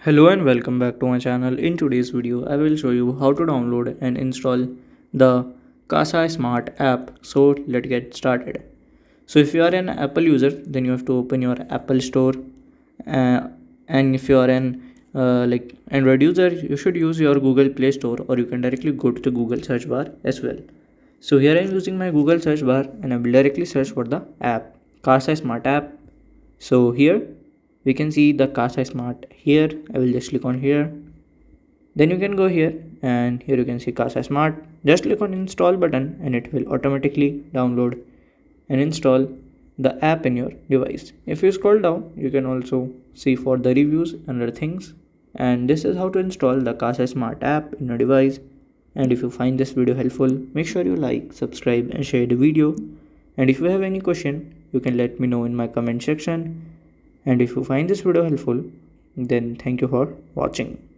Hello and welcome back to my channel. In today's video, I will show you how to download and install the Casa Smart app. So let's get started. So if you are an Apple user, then you have to open your Apple Store. Uh, and if you are an Android user, you should use your Google Play Store, or you can directly go to the Google search bar as well. So here I am using my Google search bar and I will directly search for the app, Casa Smart app. So here we can see the Casa Smart here. I will just click on here. Then you can go here and here you can see Casa Smart. Just click on install button and it will automatically download and install the app in your device. If you scroll down, you can also see for the reviews and other things. And this is how to install the Casa Smart app in your device. And if you find this video helpful, make sure you like, subscribe and share the video. And if you have any question, you can let me know in my comment section. And if you find this video helpful, then thank you for watching.